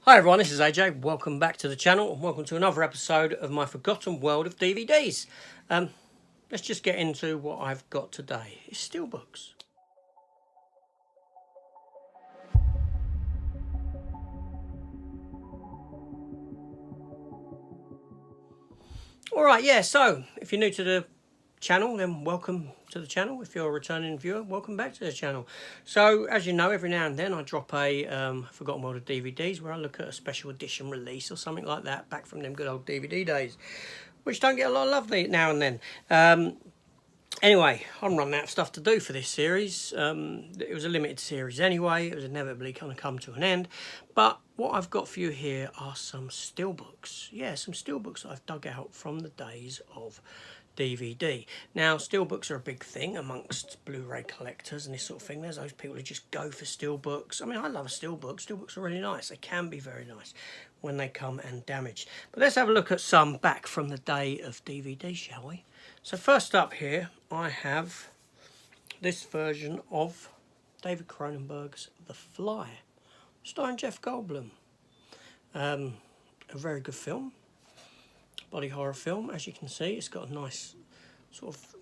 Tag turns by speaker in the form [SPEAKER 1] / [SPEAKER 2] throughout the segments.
[SPEAKER 1] Hi everyone, this is AJ. Welcome back to the channel and welcome to another episode of my forgotten world of DVDs. Let's just get into what I've got today. It's Steelbooks. Alright, yeah, so if you're new to the channel, then welcome to the channel. If you're a returning viewer, welcome back to the channel. So as you know, every now and then I drop a forgotten world of DVDs where I look at a special edition release or something like that back from them good old DVD days, which don't get a lot of love now and then. Anyway, I'm running out of stuff to do for this series. It was a limited series anyway. It was inevitably going to come to an end. But what I've got for you here are some steelbooks. Yeah, some steelbooks that I've dug out from the days of DVD. Now, steelbooks are a big thing amongst Blu-ray collectors and this sort of thing. There's those people who just go for steelbooks. I mean, I love a steelbook. Steelbooks are really nice. They can be very nice when they come and damaged. But let's have a look at some back from the day of DVD, shall we? So first up here, I have this version of David Cronenberg's The Fly, starring Jeff Goldblum. A very good film. Body horror film, as you can see. It's got a nice sort of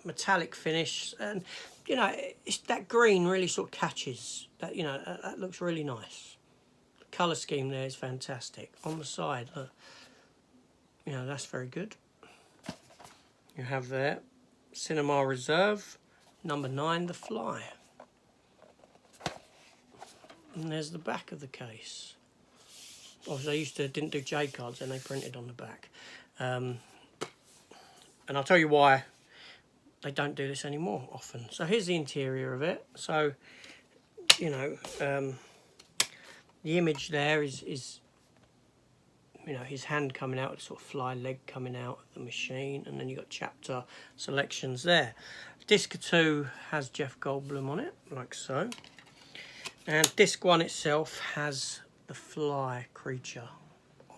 [SPEAKER 1] metallic finish, and you know, it's that green really sort of catches that. You know, that looks really nice. The colour scheme there is fantastic. On the side, look, you know, that's very good. You have there Cinema Reserve, number 9, The Fly, and there's the back of the case. Obviously, didn't do J cards, and they printed on the back. And I'll tell you why they don't do this anymore often. So here's the interior of it. So, you know, the image there is you know, his hand coming out, sort of fly leg coming out of the machine, and then you've got chapter selections there. Disc 2 has Jeff Goldblum on it, like so. And disc 1 itself has the fly creature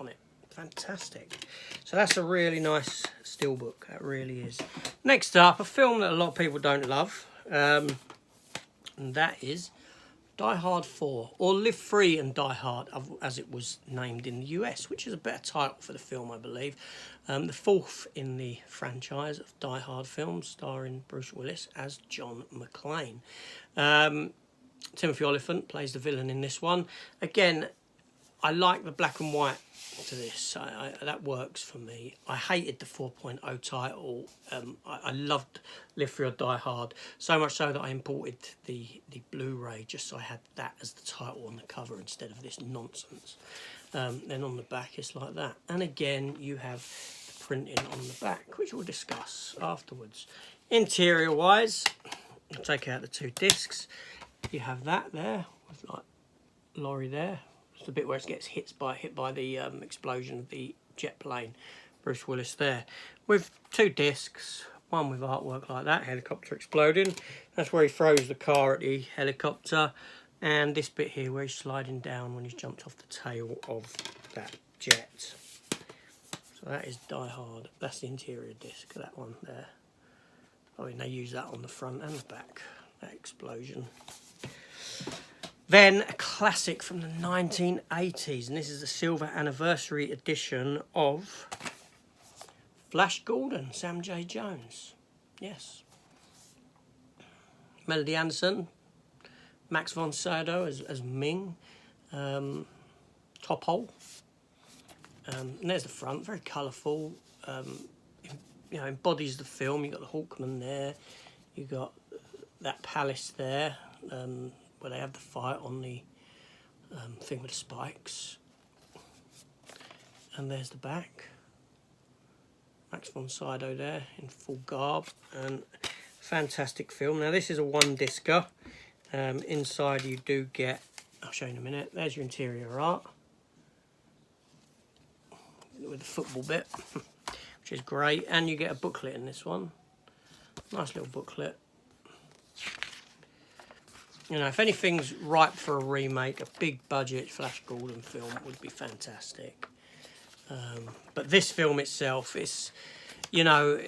[SPEAKER 1] on it. Fantastic. So that's a really nice steelbook, that really is. Next up, a film that a lot of people don't love, and that is Die Hard 4, or Live Free and Die Hard, as it was named in the US, which is a better title for the film, I believe. The fourth in the franchise of Die Hard films, starring Bruce Willis as John McClane. Timothy Olyphant plays the villain in this one. Again, I like the black and white to this. That works for me. I hated the 4.0 title. I loved Live Free or Die Hard, so much so that I imported the Blu-ray just so I had that as the title on the cover instead of this nonsense. Then on the back it's like that. And again, you have the printing on the back, which we'll discuss afterwards. Interior-wise, I'll take out the 2 discs. You have that there, with like lorry there. It's the bit where it gets hit by the explosion of the jet plane. Bruce Willis there. With 2 discs, one with artwork like that, helicopter exploding. That's where he throws the car at the helicopter. And this bit here where he's sliding down when he's jumped off the tail of that jet. So that is Die Hard. That's the interior disc, that one there. I mean, they use that on the front and the back, that explosion. Then a classic from the 1980s, and this is the silver anniversary edition of Flash Gordon, Sam J. Jones. Yes. Melody Anderson, Max von Sydow as Ming, Top Hole. And there's the front, very colourful. You know, embodies the film. You've got the Hawkman there. You've got that palace there. Where they have the fight on the thing with the spikes. And there's the back. Max von Sydow there in full garb. And fantastic film. Now this is a 1-discer. Inside you do get, I'll show you in a minute, there's your interior art. With the football bit, which is great. And you get a booklet in this one. Nice little booklet. You know, if anything's ripe for a remake, a big budget Flash Gordon film would be fantastic. But this film itself, it's, you know,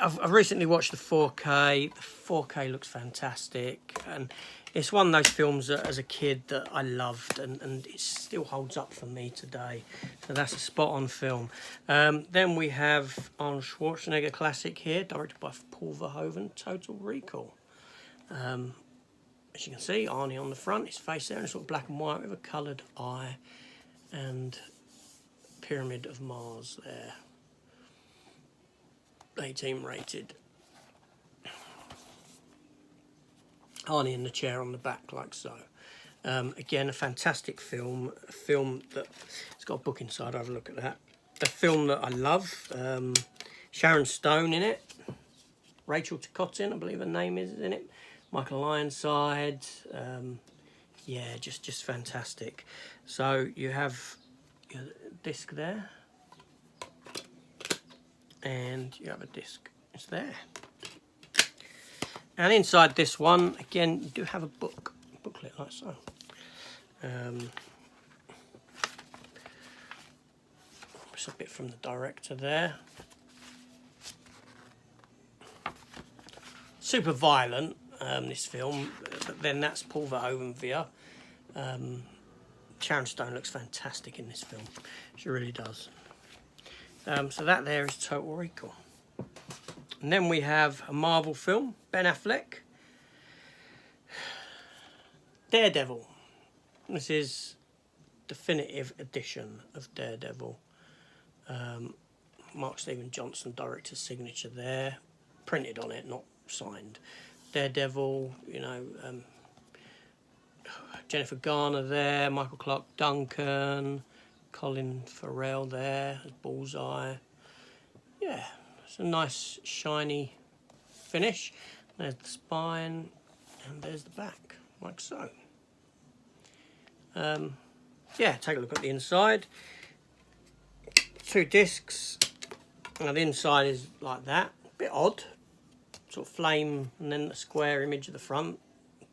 [SPEAKER 1] I've recently watched the 4K. The 4K looks fantastic, and It's one of those films that as a kid that I loved, and it still holds up for me today. So that's a spot on film. Then we have Arnold Schwarzenegger classic here, directed by Paul Verhoeven, Total Recall. As you can see, Arnie on the front, his face there in sort of black and white with a coloured eye, and Pyramid of Mars there. 18 rated. Arnie in the chair on the back, like so. Again, a fantastic film. A film that it's got a book inside. Have a look at that. A film that I love. Sharon Stone in it. Rachel Ticotin, I believe her name is in it. Michael Ironside. Yeah, just fantastic. So you have your disc there, and you have a disc. It's there. And inside this one, again, you do have a booklet like so. It's a bit from the director there. Super violent, this film, but then that's Paul Verhoeven via. Sharon Stone looks fantastic in this film. She really does. So that there is Total Recall. And then we have a Marvel film, Ben Affleck. Daredevil. This is definitive edition of Daredevil. Mark Steven Johnson, director's signature there. Printed on it, not signed. Daredevil, you know, Jennifer Garner there, Michael Clark Duncan, Colin Farrell there as Bullseye. Yeah. It's a nice shiny finish. There's the spine and there's the back, like so. Yeah, take a look at the inside. 2 discs. Now the inside is like that, a bit odd. Sort of flame and then the square image of the front.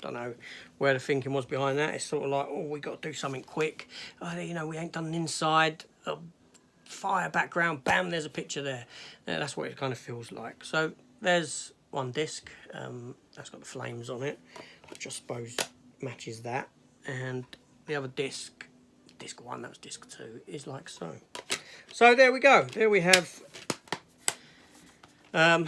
[SPEAKER 1] Don't know where the thinking was behind that. It's sort of like, oh, we got to do something quick. Oh, you know, we ain't done an inside. Fire background, bam, there's a picture there. That's what it kind of feels like. So there's one disc that's got the flames on it, which I suppose matches that, and the other disc 1, that was disc 2, is like so. So there we go. There we have a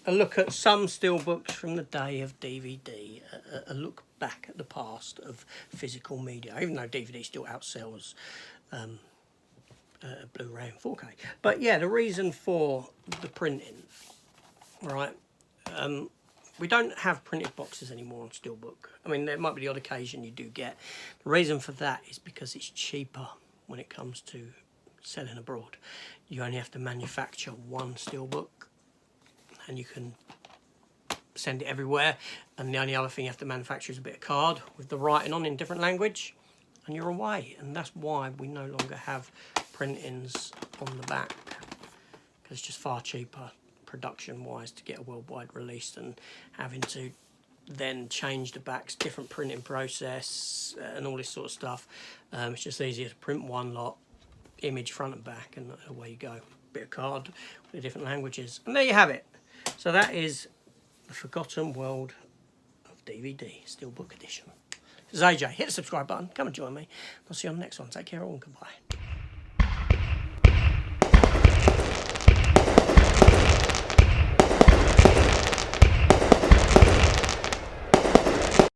[SPEAKER 1] look at some steelbooks from the day of DVD, a look back at the past of physical media, even though DVD still outsells Blu-ray and 4K. But yeah, the reason for the printing, right? We don't have printed boxes anymore on Steelbook. I mean, there might be the odd occasion you do get. The reason for that is because it's cheaper when it comes to selling abroad. You only have to manufacture one Steelbook and you can send it everywhere. And the only other thing you have to manufacture is a bit of card with the writing on in different language, and you're away. And that's why we no longer have printings on the back, because it's just far cheaper production wise to get a worldwide release than having to then change the backs, different printing process and all this sort of stuff. It's just easier to print one lot, image front and back, and away you go. Bit of card with the different languages, and there you have it. So that is The Forgotten World of DVD Steelbook edition. This is AJ. Hit the subscribe button, come and join me. I'll see you on the next one. Take care all and goodbye.